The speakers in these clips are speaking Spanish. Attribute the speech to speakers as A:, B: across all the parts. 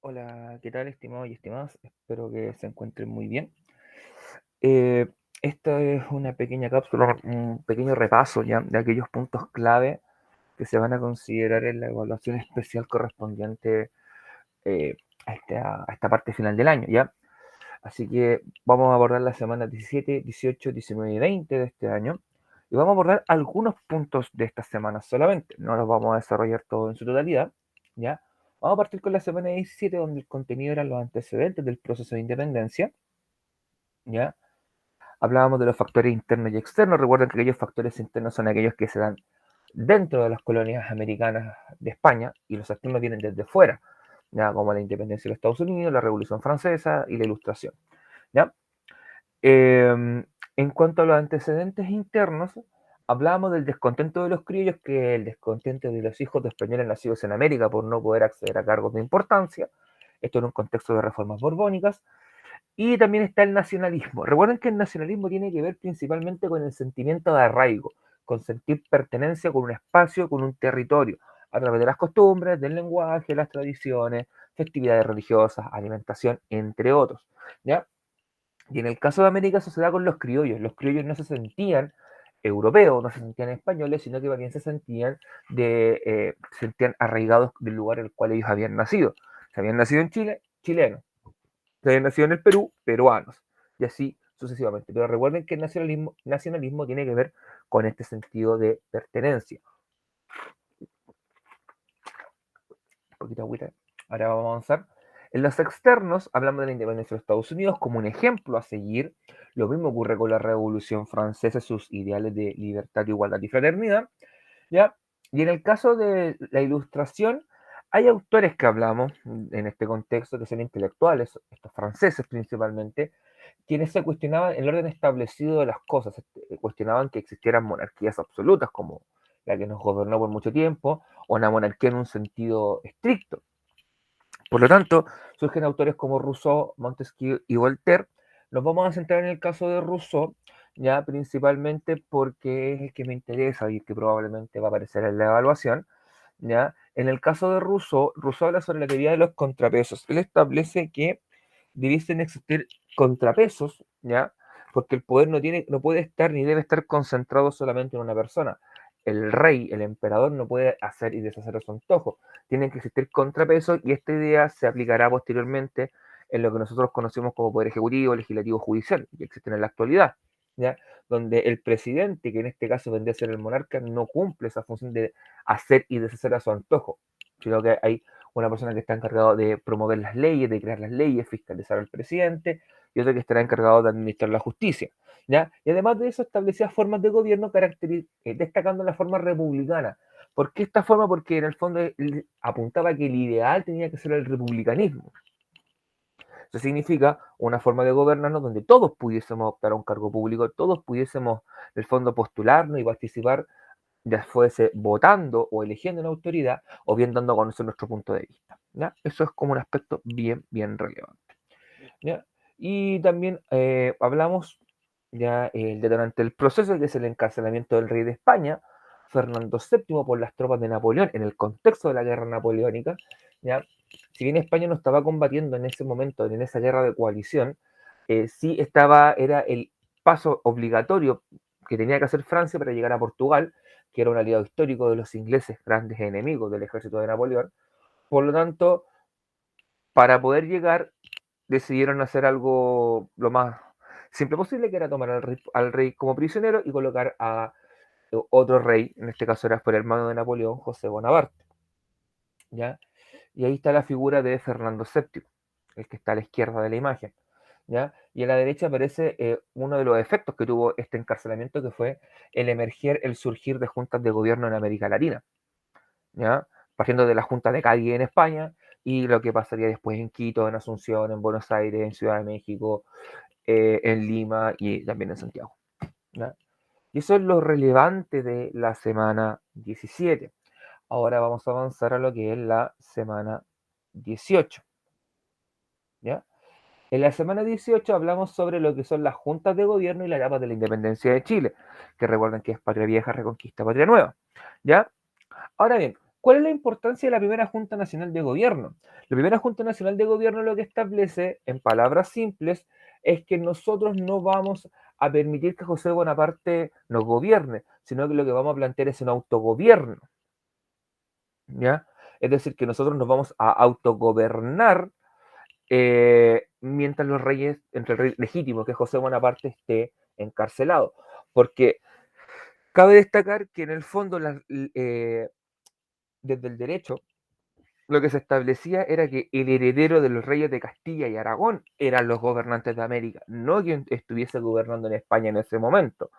A: Hola, ¿qué tal, estimados y estimadas? Espero que se encuentren muy bien. Eh, Esta es una pequeña cápsula, un pequeño repaso ya de aquellos puntos clave que se van a considerar en la evaluación especial correspondiente a esta parte final del año, ¿ya? Así que vamos a abordar las semanas 17, 18, 19 y 20 de este año y vamos a abordar algunos puntos de estas semanas solamente. No los vamos a desarrollar todo en su totalidad, ¿ya? Vamos a partir con la semana 17, donde el contenido eran los antecedentes del proceso de independencia, ¿ya? Hablábamos de los factores internos y externos. Recuerden que aquellos factores internos son aquellos que se dan dentro de las colonias americanas de España y los externos vienen desde fuera, ¿ya? Como la independencia de los Estados Unidos, la Revolución Francesa y la Ilustración, ¿ya? En cuanto a los antecedentes internos, hablábamos del descontento de los criollos, que es el descontento de los hijos de españoles nacidos en América por no poder acceder a cargos de importancia. Esto en un contexto de reformas borbónicas. Y también está el nacionalismo. Recuerden que el nacionalismo tiene que ver principalmente con el sentimiento de arraigo, con sentir pertenencia con un espacio, con un territorio, a través de las costumbres, del lenguaje, las tradiciones, festividades religiosas, alimentación, entre otros, ¿ya? Y en el caso de América eso se da con los criollos. Los criollos no se sentían europeos, no se sentían españoles, sino que bien se sentían arraigados del lugar en el cual ellos habían nacido. Se habían nacido en Chile, chilenos. Se habían nacido en el Perú, peruanos. Y así sucesivamente. Pero recuerden que el nacionalismo tiene que ver con este sentido de pertenencia. Un poquito de agüita. Ahora vamos a avanzar. En los externos, hablamos de la independencia de los Estados Unidos como un ejemplo a seguir. Lo mismo ocurre con la Revolución Francesa, sus ideales de libertad, igualdad y fraternidad, ¿ya? Y en el caso de la Ilustración, hay autores que hablamos en este contexto que son intelectuales, estos franceses principalmente, quienes se cuestionaban el orden establecido de las cosas, cuestionaban que existieran monarquías absolutas como la que nos gobernó por mucho tiempo, o una monarquía en un sentido estricto. Por lo tanto, surgen autores como Rousseau, Montesquieu y Voltaire. Nos vamos a centrar en el caso de Rousseau, ya principalmente porque es el que me interesa y que probablemente va a aparecer en la evaluación. ¿Ya? En el caso de Rousseau, Rousseau habla sobre la teoría de los contrapesos. Él establece que debiesen existir contrapesos, ¿ya? Porque el poder no puede estar ni debe estar concentrado solamente en una persona. El rey, el emperador, no puede hacer y deshacer a su antojo. Tienen que existir contrapesos y esta idea se aplicará posteriormente en lo que nosotros conocemos como poder ejecutivo, legislativo, judicial, que existen en la actualidad, ¿ya? Donde el presidente, que en este caso vendría a ser el monarca, no cumple esa función de hacer y deshacer a su antojo, sino que hay una persona que está encargado de promover las leyes, de crear las leyes, fiscalizar al presidente, y otro que estará encargado de administrar la justicia, ¿ya? Y además de eso establecía formas de gobierno destacando la forma republicana. ¿Por qué esta forma? Porque en el fondo él apuntaba que el ideal tenía que ser el republicanismo. Eso significa una forma de gobernarnos donde todos pudiésemos optar a un cargo público, todos pudiésemos, en el fondo, postularnos y participar, ya fuese votando o eligiendo una autoridad o bien dando a conocer nuestro punto de vista, ¿ya? Eso es como un aspecto bien, bien relevante, ¿ya? Y también hablamos ya el detonante del proceso, que es el encarcelamiento del rey de España, Fernando VII, por las tropas de Napoleón en el contexto de la guerra napoleónica, ¿ya? Si bien España no estaba combatiendo en ese momento, en esa guerra de coalición, sí era el paso obligatorio que tenía que hacer Francia para llegar a Portugal, que era un aliado histórico de los ingleses, grandes enemigos del ejército de Napoleón. Por lo tanto, para poder llegar, decidieron hacer algo lo más simple posible, que era tomar al rey como prisionero y colocar a otro rey, en este caso era por el hermano de Napoleón, José Bonaparte, ¿ya? Y ahí está la figura de Fernando VII, el que está a la izquierda de la imagen, ¿ya? Y a la derecha aparece uno de los efectos que tuvo este encarcelamiento, que fue el surgir de juntas de gobierno en América Latina, ¿ya? Partiendo de la Junta de Cádiz en España y lo que pasaría después en Quito, en Asunción, en Buenos Aires, en Ciudad de México, en Lima y también en Santiago, ¿ya? Y eso es lo relevante de la semana 17. Ahora vamos a avanzar a lo que es la semana 18, ¿ya? En la semana 18 hablamos sobre lo que son las juntas de gobierno y la etapa de la independencia de Chile, que recuerden que es Patria Vieja, Reconquista, Patria Nueva, ¿ya? Ahora bien, ¿Cuál es la importancia de la primera Junta Nacional de Gobierno? La primera Junta Nacional de Gobierno lo que establece, en palabras simples, es que nosotros no vamos a permitir que José Bonaparte nos gobierne, sino que lo que vamos a plantear es un autogobierno, ¿ya? Es decir, que nosotros nos vamos a autogobernar mientras los reyes, entre el rey legítimo, que es José Bonaparte, esté encarcelado. Porque cabe destacar que en el fondo, desde el derecho, lo que se establecía era que el heredero de los reyes de Castilla y Aragón eran los gobernantes de América, no quien estuviese gobernando en España en ese momento.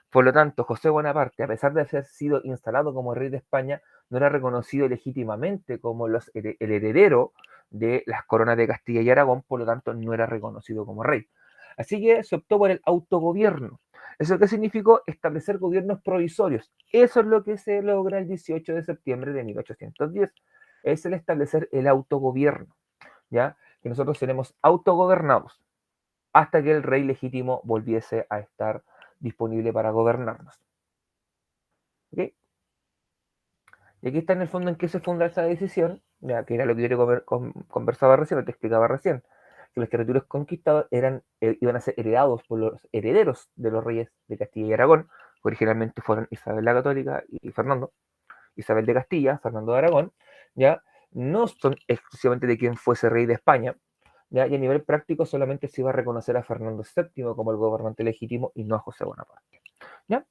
A: Por lo tanto, José Bonaparte, a pesar de haber sido instalado como rey de España, no era reconocido legítimamente como el heredero de las coronas de Castilla y Aragón, por lo tanto, no era reconocido como rey. Así que se optó por el autogobierno. ¿Eso qué significó? Establecer gobiernos provisorios. Eso es lo que se logra el 18 de septiembre de 1810. Es el establecer el autogobierno, ¿ya? Que nosotros seremos autogobernados hasta que el rey legítimo volviese a estar disponible para gobernarnos. ¿Okay? Y aquí está en el fondo en qué se funda esa decisión, ya, que era lo que yo conversaba recién, lo que te explicaba recién, que los territorios conquistados iban a ser heredados por los herederos de los reyes de Castilla y Aragón, que originalmente fueron Isabel la Católica y Fernando, Isabel de Castilla, Fernando de Aragón, ya no son exclusivamente de quien fuese rey de España, ¿ya? Y a nivel práctico solamente se iba a reconocer a Fernando VII como el gobernante legítimo y no a José Bonaparte, ¿ya?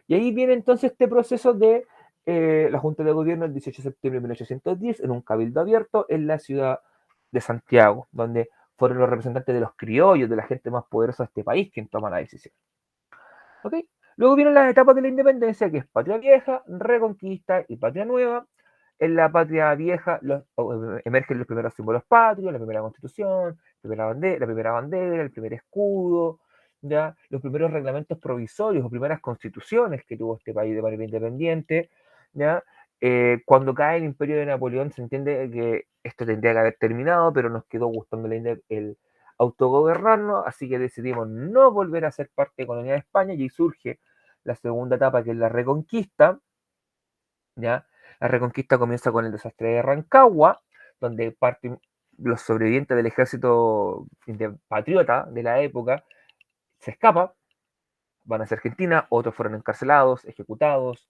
A: Y ahí viene entonces este proceso de la Junta de Gobierno el 18 de septiembre de 1810 en un cabildo abierto en la ciudad de Santiago, donde fueron los representantes de los criollos, de la gente más poderosa de este país, quien toma la decisión. ¿Ok? Luego vienen las etapas de la independencia, que es patria vieja, reconquista y patria nueva. En la patria vieja emergen los primeros símbolos patrios, la primera constitución, la primera bandera, el primer escudo, ¿ya? Los primeros reglamentos provisorios o primeras constituciones que tuvo este país de manera independiente. ¿Ya? Cuando cae el imperio de Napoleón se entiende que esto tendría que haber terminado, pero nos quedó gustando el autogobernarnos, así que decidimos no volver a ser parte de Colonia de España y ahí surge la segunda etapa, que es la Reconquista, ¿ya? La Reconquista comienza con el desastre de Rancagua, donde parten los sobrevivientes del ejército patriota de la época, se escapan, van hacia Argentina, otros fueron encarcelados, ejecutados,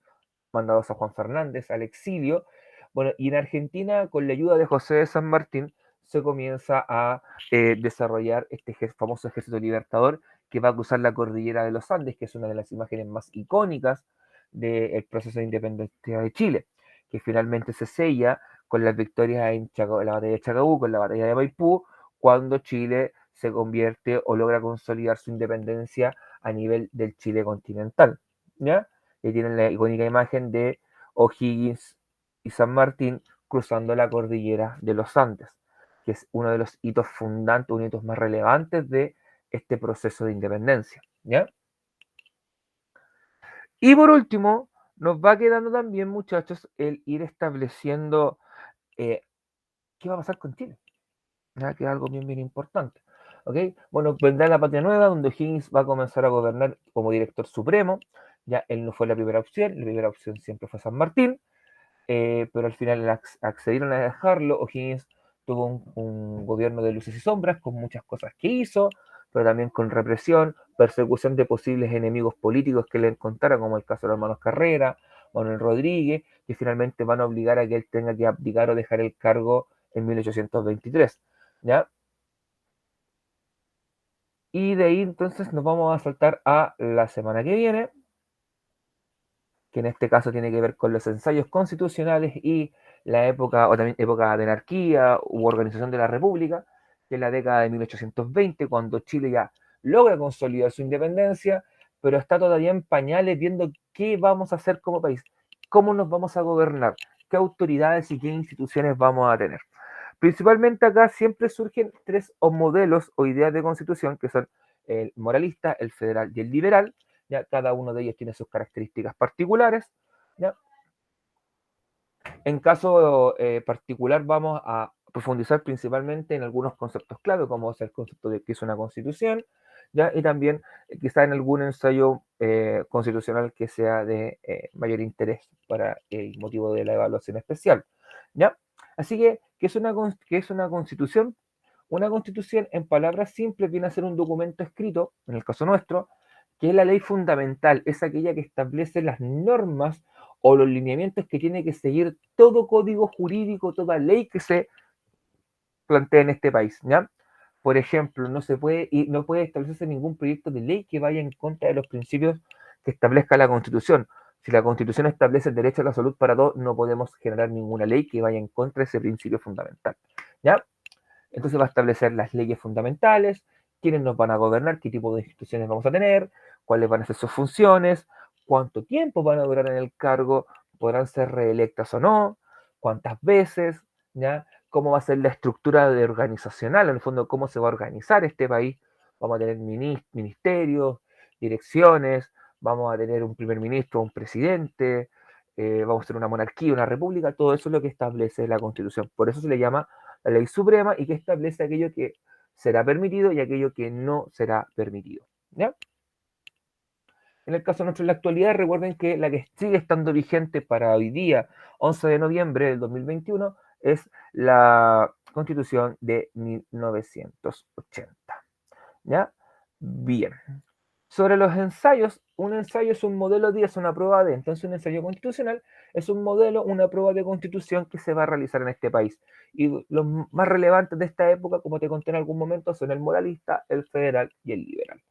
A: mandados a Juan Fernández al exilio. Bueno, y en Argentina, con la ayuda de José de San Martín, se comienza a desarrollar este famoso ejército libertador que va a cruzar la cordillera de los Andes, que es una de las imágenes más icónicas del proceso de independencia de Chile, que finalmente se sella con las victorias en la batalla de Chacabuco, en la batalla de Maipú, cuando Chile se convierte o logra consolidar su independencia a nivel del Chile continental, ¿ya? Y tienen la icónica imagen de O'Higgins y San Martín cruzando la cordillera de los Andes, que es uno de los hitos fundantes, uno de los hitos más relevantes de este proceso de independencia, ¿ya? Y por último, nos va quedando también, muchachos, el ir estableciendo eh, qué va a pasar con Chile, ¿ya? Que es algo bien, bien importante. ¿Ok? Bueno, vendrá la Patria Nueva, donde O'Higgins va a comenzar a gobernar como director supremo. Ya él no fue la primera opción siempre fue San Martín, pero al final accedieron a dejarlo. O'Higgins tuvo un gobierno de luces y sombras, con muchas cosas que hizo, pero también con represión, persecución de posibles enemigos políticos que le encontrara, como el caso de los hermanos Carrera, Manuel Rodríguez, que finalmente van a obligar a que él tenga que abdicar o dejar el cargo en 1823. ¿Ya? Y de ahí entonces nos vamos a saltar a la semana que viene, que en este caso tiene que ver con los ensayos constitucionales y la época, o también época de anarquía u organización de la República, que es la década de 1820, cuando Chile ya logra consolidar su independencia, pero está todavía en pañales viendo qué vamos a hacer como país, cómo nos vamos a gobernar, qué autoridades y qué instituciones vamos a tener. Principalmente acá siempre surgen tres modelos o ideas de constitución, que son el moralista, el federal y el liberal. ¿Ya? Cada uno de ellos tiene sus características particulares. ¿Ya? En caso particular vamos a profundizar principalmente en algunos conceptos clave, como es el concepto de qué es una constitución, ¿ya? Y también quizá en algún ensayo constitucional que sea de mayor interés para el motivo de la evaluación especial, ¿ya? Así que es una constitución? Una constitución, en palabras simples, viene a ser un documento escrito, en el caso nuestro, que es la ley fundamental, es aquella que establece las normas o los lineamientos que tiene que seguir todo código jurídico, toda ley que se plantea en este país, ¿ya? Por ejemplo, no puede establecerse ningún proyecto de ley que vaya en contra de los principios que establezca la Constitución. Si la Constitución establece el derecho a la salud para todos, no podemos generar ninguna ley que vaya en contra de ese principio fundamental, ¿ya? Entonces va a establecer las leyes fundamentales, quiénes nos van a gobernar, qué tipo de instituciones vamos a tener, cuáles van a ser sus funciones, cuánto tiempo van a durar en el cargo, podrán ser reelectas o no, cuántas veces, ¿ya? Cómo va a ser la estructura de organizacional, en el fondo, cómo se va a organizar este país. Vamos a tener ministerios, direcciones, vamos a tener un primer ministro, un presidente, vamos a tener una monarquía, una república, todo eso es lo que establece la Constitución. Por eso se le llama la ley suprema y que establece aquello que será permitido y aquello que no será permitido, ¿ya? En el caso nuestro en la actualidad, recuerden que la que sigue estando vigente para hoy día, 11 de noviembre del 2021, es la Constitución de 1980, ¿ya? Bien. Sobre los ensayos, un ensayo es un modelo de, es una prueba de, entonces un ensayo constitucional es un modelo, una prueba de constitución que se va a realizar en este país. Y los más relevantes de esta época, como te conté en algún momento, son el moralista, el federal y el liberal.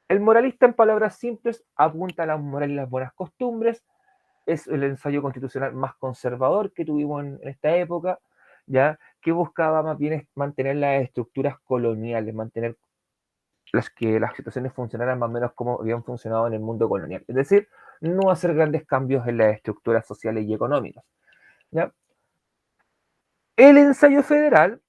A: El moralista, en palabras simples, apunta a las morales y las buenas costumbres, es el ensayo constitucional más conservador que tuvimos en esta época, ya que buscaba más bien mantener las estructuras coloniales, mantener que las situaciones funcionaran más o menos como habían funcionado en el mundo colonial. Es decir, no hacer grandes cambios en las estructuras sociales y económicas, ¿ya? El ensayo federal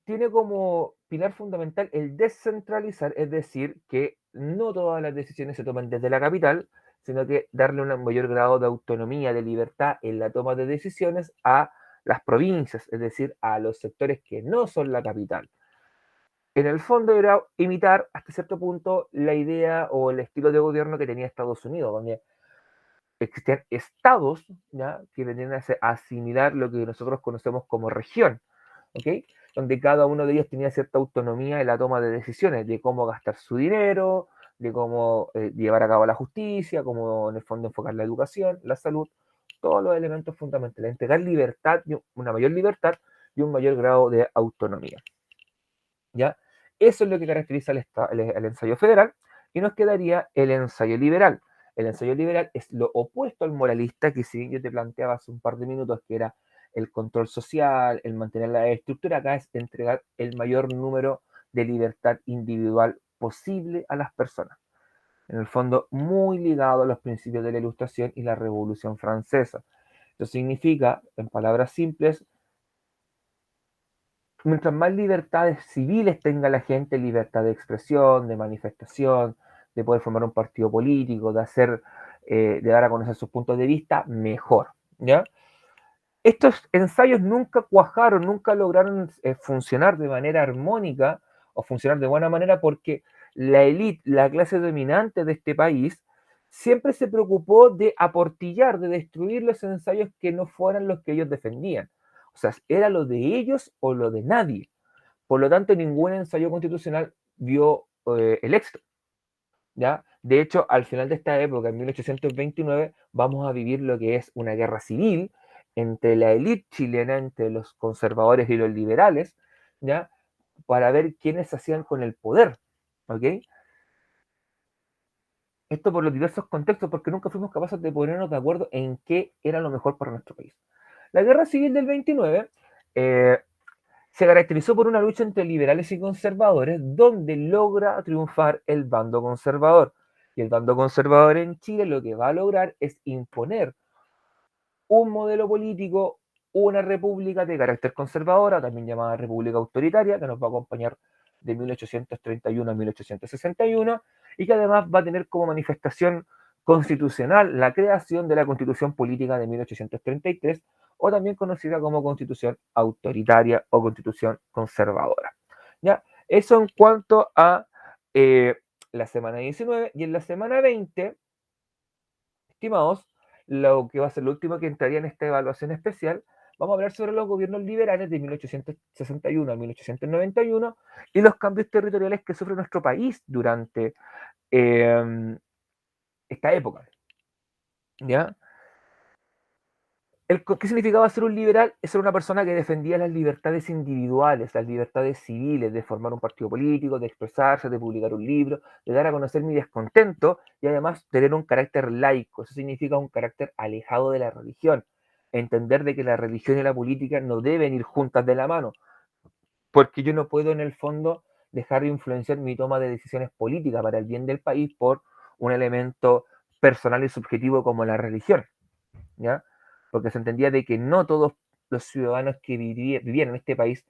A: tiene como pilar fundamental el descentralizar, es decir, que no todas las decisiones se toman desde la capital, sino que darle un mayor grado de autonomía, de libertad en la toma de decisiones a las provincias, es decir, a los sectores que no son la capital. En el fondo era imitar hasta cierto punto la idea o el estilo de gobierno que tenía Estados Unidos, donde existían estados, ¿ya? Que venían a asimilar lo que nosotros conocemos como región, ¿ok? Donde cada uno de ellos tenía cierta autonomía en la toma de decisiones, de cómo gastar su dinero, de cómo llevar a cabo la justicia, cómo en el fondo enfocar la educación, la salud, todos los elementos fundamentales, entregar libertad, una mayor libertad y un mayor grado de autonomía, ¿ya? Eso es lo que caracteriza el ensayo federal y nos quedaría el ensayo liberal. El ensayo liberal es lo opuesto al moralista, que si yo te planteaba hace un par de minutos que era el control social, el mantener la estructura, acá es entregar el mayor número de libertad individual posible a las personas. En el fondo, muy ligado a los principios de la Ilustración y la Revolución Francesa. Eso significa, en palabras simples, mientras más libertades civiles tenga la gente, libertad de expresión, de manifestación, de poder formar un partido político, de dar a conocer sus puntos de vista, mejor, ¿ya? Estos ensayos nunca cuajaron, nunca lograron funcionar de manera armónica o funcionar de buena manera porque la élite, la clase dominante de este país, siempre se preocupó de aportillar, de destruir los ensayos que no fueran los que ellos defendían. O sea, era lo de ellos o lo de nadie. Por lo tanto, ningún ensayo constitucional vio el éxito, ¿ya? De hecho, al final de esta época, en 1829, vamos a vivir lo que es una guerra civil entre la élite chilena, entre los conservadores y los liberales, ¿ya? Para ver quiénes se hacían con el poder, ¿ok? Esto por los diversos contextos, porque nunca fuimos capaces de ponernos de acuerdo en qué era lo mejor para nuestro país. La guerra civil del 29 se caracterizó por una lucha entre liberales y conservadores, donde logra triunfar el bando conservador. Y el bando conservador en Chile lo que va a lograr es imponer un modelo político, una república de carácter conservadora, también llamada república autoritaria, que nos va a acompañar de 1831 a 1861, y que además va a tener como manifestación constitucional la creación de la Constitución Política de 1833, o también conocida como Constitución Autoritaria o Constitución Conservadora. ¿Ya? Eso en cuanto a la semana 19, y en la semana 20, estimados, lo que va a ser lo último que entraría en esta evaluación especial, vamos a hablar sobre los gobiernos liberales de 1861 a 1891 y los cambios territoriales que sufre nuestro país durante eh, esta época. ¿Ya? ¿Qué significaba ser un liberal? Es ser una persona que defendía las libertades individuales, las libertades civiles, de formar un partido político, de expresarse, de publicar un libro, de dar a conocer mi descontento y además tener un carácter laico. Eso significa un carácter alejado de la religión. Entender de que la religión y la política no deben ir juntas de la mano, porque yo no puedo en el fondo dejar de influenciar mi toma de decisiones políticas para el bien del país por un elemento personal y subjetivo como la religión. ¿Ya? Porque se entendía de que no todos los ciudadanos que vivían en este país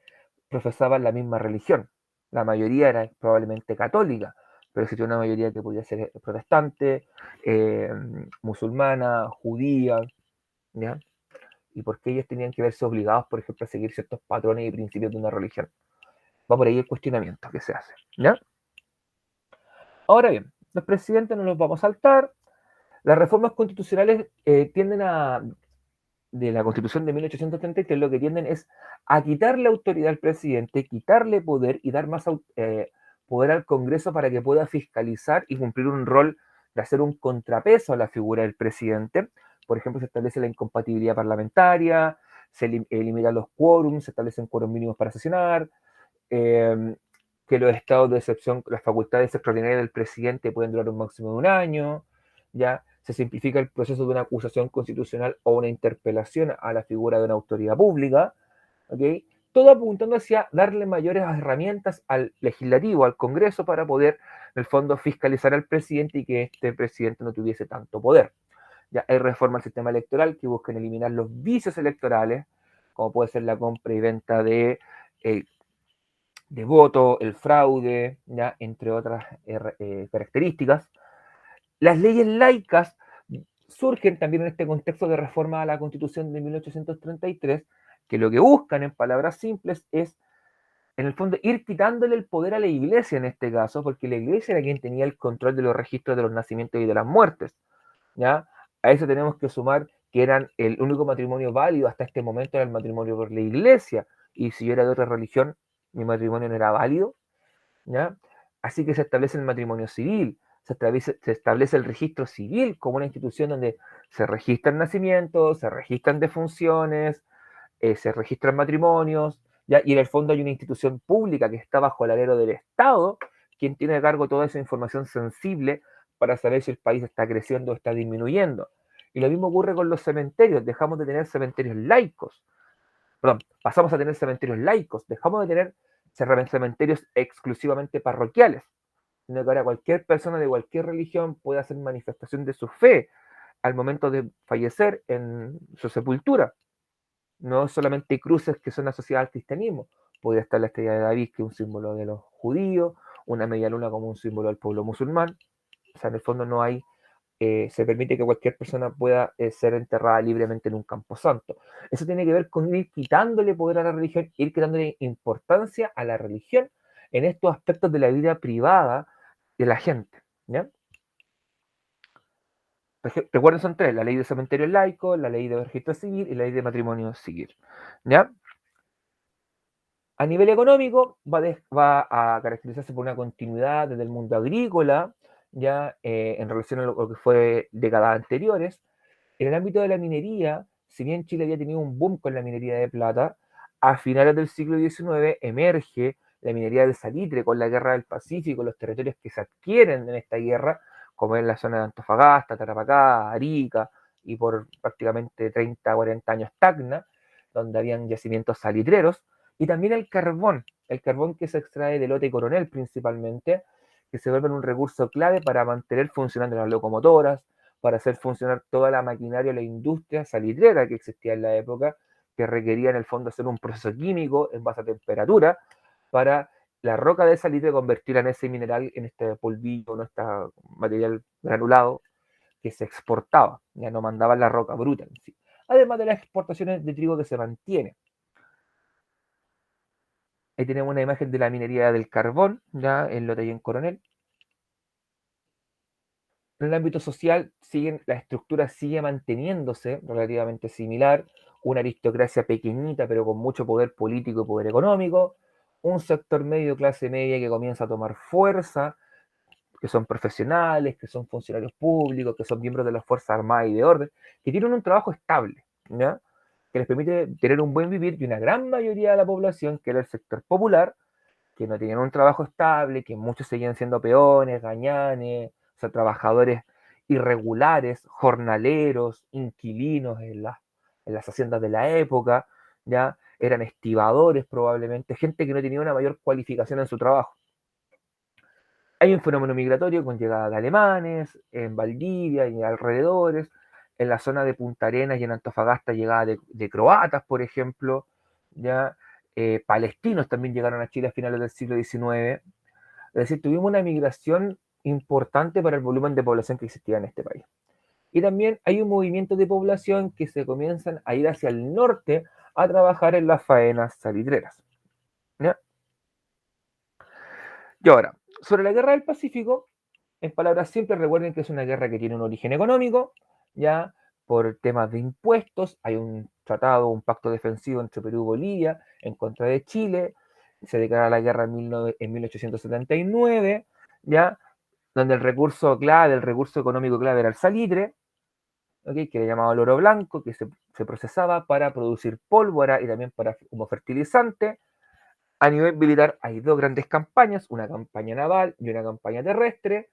A: profesaban la misma religión. La mayoría era probablemente católica, pero existía una mayoría que podía ser protestante, musulmana, judía, ¿ya? Y porque ellos tenían que verse obligados, por ejemplo, a seguir ciertos patrones y principios de una religión. Va por ahí el cuestionamiento que se hace, ¿ya? Ahora bien, los presidentes no los vamos a saltar. Las reformas constitucionales tienden a de la Constitución de 1833 lo que tienden es a quitarle autoridad al presidente, quitarle poder y dar más poder al Congreso para que pueda fiscalizar y cumplir un rol de hacer un contrapeso a la figura del presidente. Por ejemplo, se establece la incompatibilidad parlamentaria, se eliminan los quórums, se establecen quórums mínimos para sesionar, eh, que los estados de excepción, las facultades extraordinarias del presidente pueden durar un máximo de un año, ya se simplifica el proceso de una acusación constitucional o una interpelación a la figura de una autoridad pública, ¿okay? Todo apuntando hacia darle mayores herramientas al legislativo, al Congreso, para poder, en el fondo, fiscalizar al presidente y que este presidente no tuviese tanto poder. Ya hay reforma al sistema electoral que buscan eliminar los vicios electorales, como puede ser la compra y venta eh, de voto, el fraude, ¿ya? Entre otras características. Las leyes laicas surgen también en este contexto de reforma a la Constitución de 1833, que lo que buscan, en palabras simples, es, en el fondo, ir quitándole el poder a la Iglesia en este caso, porque la Iglesia era quien tenía el control de los registros de los nacimientos y de las muertes, ¿ya? A eso tenemos que sumar que eran el único matrimonio válido hasta este momento era el matrimonio por la Iglesia, y si yo era de otra religión, mi matrimonio no era válido, ¿ya? Así que se establece el matrimonio civil, se establece el registro civil como una institución donde se registran nacimientos, se registran defunciones, se registran matrimonios, ¿ya? Y en el fondo hay una institución pública que está bajo el alero del Estado, quien tiene a cargo toda esa información sensible para saber si el país está creciendo o está disminuyendo. Y lo mismo ocurre con los cementerios, dejamos de tener cementerios laicos, perdón, pasamos a tener cementerios laicos, dejamos de tener cementerios exclusivamente parroquiales, sino que ahora cualquier persona de cualquier religión puede hacer manifestación de su fe al momento de fallecer en su sepultura. No solamente cruces que son asociadas al cristianismo, podría estar la estrella de David, que es un símbolo de los judíos, una media luna como un símbolo del pueblo musulmán. O sea, en el fondo no hay se permite que cualquier persona pueda ser enterrada libremente en un camposanto. Eso tiene que ver con ir quitándole poder a la religión, ir quitándole importancia a la religión en estos aspectos de la vida privada de la gente. ¿Ya? Recuerden, son tres: la ley de cementerio laico, la ley de registro civil y la ley de matrimonio civil. ¿Ya? A nivel económico va a caracterizarse por una continuidad desde el mundo agrícola, ya en relación a lo que fue décadas anteriores. En el ámbito de la minería, si bien Chile había tenido un boom con la minería de plata, a finales del siglo XIX emerge la minería del salitre con la Guerra del Pacífico, los territorios que se adquieren en esta guerra, como es la zona de Antofagasta, Tarapacá, Arica y por prácticamente 30, 40 años Tacna, donde habían yacimientos salitreros, y también el carbón que se extrae del lote Coronel principalmente, que se vuelve un recurso clave para mantener funcionando las locomotoras, para hacer funcionar toda la maquinaria, la industria salitrera que existía en la época, que requería en el fondo hacer un proceso químico en base a temperatura para la roca de salitre convertirla en ese mineral, en este polvillo, en este material granulado que se exportaba, ya no mandaban la roca bruta en sí. Además de las exportaciones de trigo que se mantiene. Ahí tenemos una imagen de la minería del carbón, ya en Lota y en Coronel. En el ámbito social, la estructura sigue manteniéndose relativamente similar, una aristocracia pequeñita pero con mucho poder político y poder económico, un sector medio, clase media que comienza a tomar fuerza, que son profesionales, que son funcionarios públicos, que son miembros de las Fuerzas Armadas y de Orden, que tienen un trabajo estable, ¿ya? Que les permite tener un buen vivir, y una gran mayoría de la población, que era el sector popular, que no tenían un trabajo estable, que muchos seguían siendo peones, gañanes, o sea, trabajadores irregulares, jornaleros, inquilinos en las haciendas de la época, ya eran estibadores probablemente, gente que no tenía una mayor cualificación en su trabajo. Hay un fenómeno migratorio con llegada de alemanes, en Valdivia y alrededores, en la zona de Punta Arenas y en Antofagasta llegada de croatas, por ejemplo, ya palestinos también llegaron a Chile a finales del siglo XIX. Es decir, tuvimos una migración importante para el volumen de población que existía en este país. Y también hay un movimiento de población que se comienzan a ir hacia el norte a trabajar en las faenas salitreras, ¿ya? Y ahora, sobre la guerra del Pacífico, en palabras simples, recuerden que es una guerra que tiene un origen económico, ya por temas de impuestos, hay un tratado, un pacto defensivo entre Perú y Bolivia en contra de Chile, se declara la guerra en 1879, ya, donde el recurso clave, el recurso económico clave era el salitre, ¿okay? Que le llamaba el oro blanco, que se procesaba para producir pólvora y también como fertilizante. A nivel militar hay dos grandes campañas, una campaña naval y una campaña terrestre.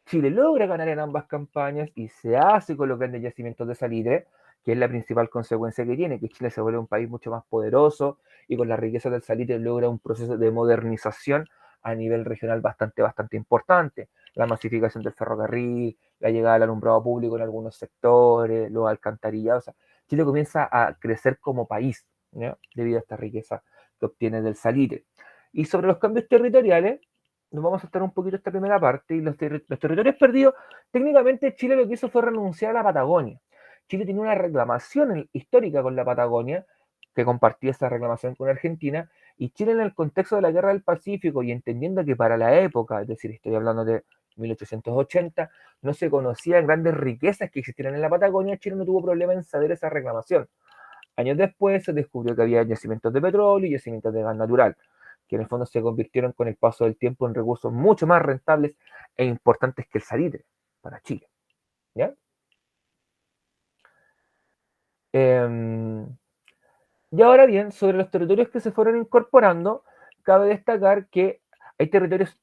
A: Chile logra ganar en ambas campañas y se hace con los grandes yacimientos de salitre, que es la principal consecuencia que tiene, que Chile se vuelve un país mucho más poderoso y con la riqueza del salitre logra un proceso de modernización a nivel regional bastante importante. La masificación del ferrocarril, la llegada del alumbrado público en algunos sectores, los alcantarillados. O sea, Chile comienza a crecer como país, ¿ya? Debido a esta riqueza que obtiene del salitre. Y sobre los cambios territoriales, nos vamos a saltar un poquito esta primera parte, y los territorios perdidos, técnicamente Chile lo que hizo fue renunciar a la Patagonia. Chile tenía una reclamación histórica con la Patagonia, que compartía esa reclamación con Argentina, y Chile en el contexto de la Guerra del Pacífico, y entendiendo que para la época, es decir, estoy hablando de 1880, no se conocían grandes riquezas que existieran en la Patagonia, Chile no tuvo problema en ceder esa reclamación. Años después se descubrió que había yacimientos de petróleo y yacimientos de gas natural, que en el fondo se convirtieron con el paso del tiempo en recursos mucho más rentables e importantes que el salitre para Chile, ¿ya? Eh, y ahora bien, sobre los territorios que se fueron incorporando, cabe destacar que hay territorios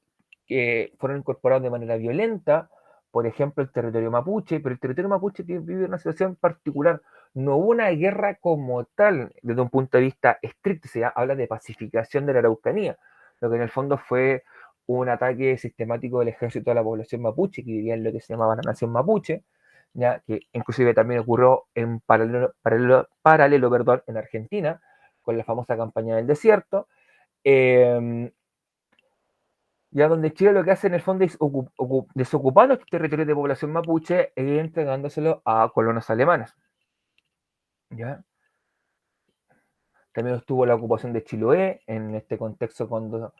A: que fueron incorporados de manera violenta, por ejemplo, el territorio mapuche, pero el territorio mapuche vive una situación particular. No hubo una guerra como tal desde un punto de vista estricto, se habla de pacificación de la Araucanía, lo que en el fondo fue un ataque sistemático del ejército a la población mapuche, que vivía en lo que se llamaba la nación mapuche, ¿ya? Que inclusive también ocurrió en paralelo, perdón, en Argentina, con la famosa campaña del desierto, eh, ya donde Chile lo que hace en el fondo es desocupar los territorios de población mapuche e entregándoselo a colonos alemanes. ¿Ya? También estuvo la ocupación de Chiloé, en este contexto cuando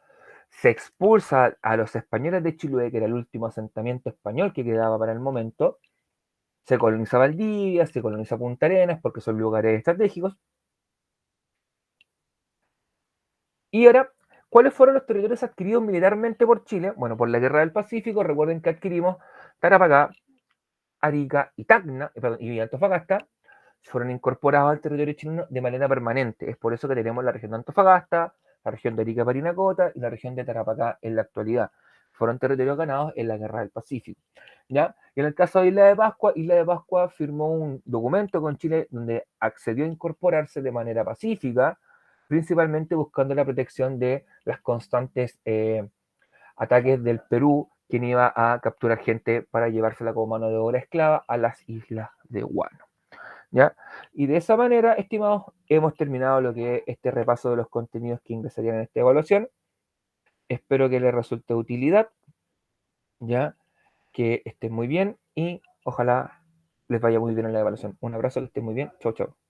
A: se expulsa a los españoles de Chiloé, que era el último asentamiento español que quedaba para el momento. Se coloniza Valdivia, se coloniza Punta Arenas, porque son lugares estratégicos. Y ahora, ¿cuáles fueron los territorios adquiridos militarmente por Chile? Bueno, por la Guerra del Pacífico, recuerden que adquirimos Tarapacá, Arica y Tacna, y Antofagasta, fueron incorporados al territorio chileno de manera permanente. Es por eso que tenemos la región de Antofagasta, la región de Arica Parinacota y la región de Tarapacá en la actualidad. Fueron territorios ganados en la Guerra del Pacífico. ¿Ya? Y en el caso de Isla de Pascua firmó un documento con Chile donde accedió a incorporarse de manera pacífica, principalmente buscando la protección de las constantes ataques del Perú, quien iba a capturar gente para llevársela como mano de obra esclava a las islas de Guano. ¿Ya? Y de esa manera, estimados, hemos terminado lo que es este repaso de los contenidos que ingresarían en esta evaluación. Espero que les resulte de utilidad, ya que estén muy bien y ojalá les vaya muy bien en la evaluación. Un abrazo, que estén muy bien. Chau, chau.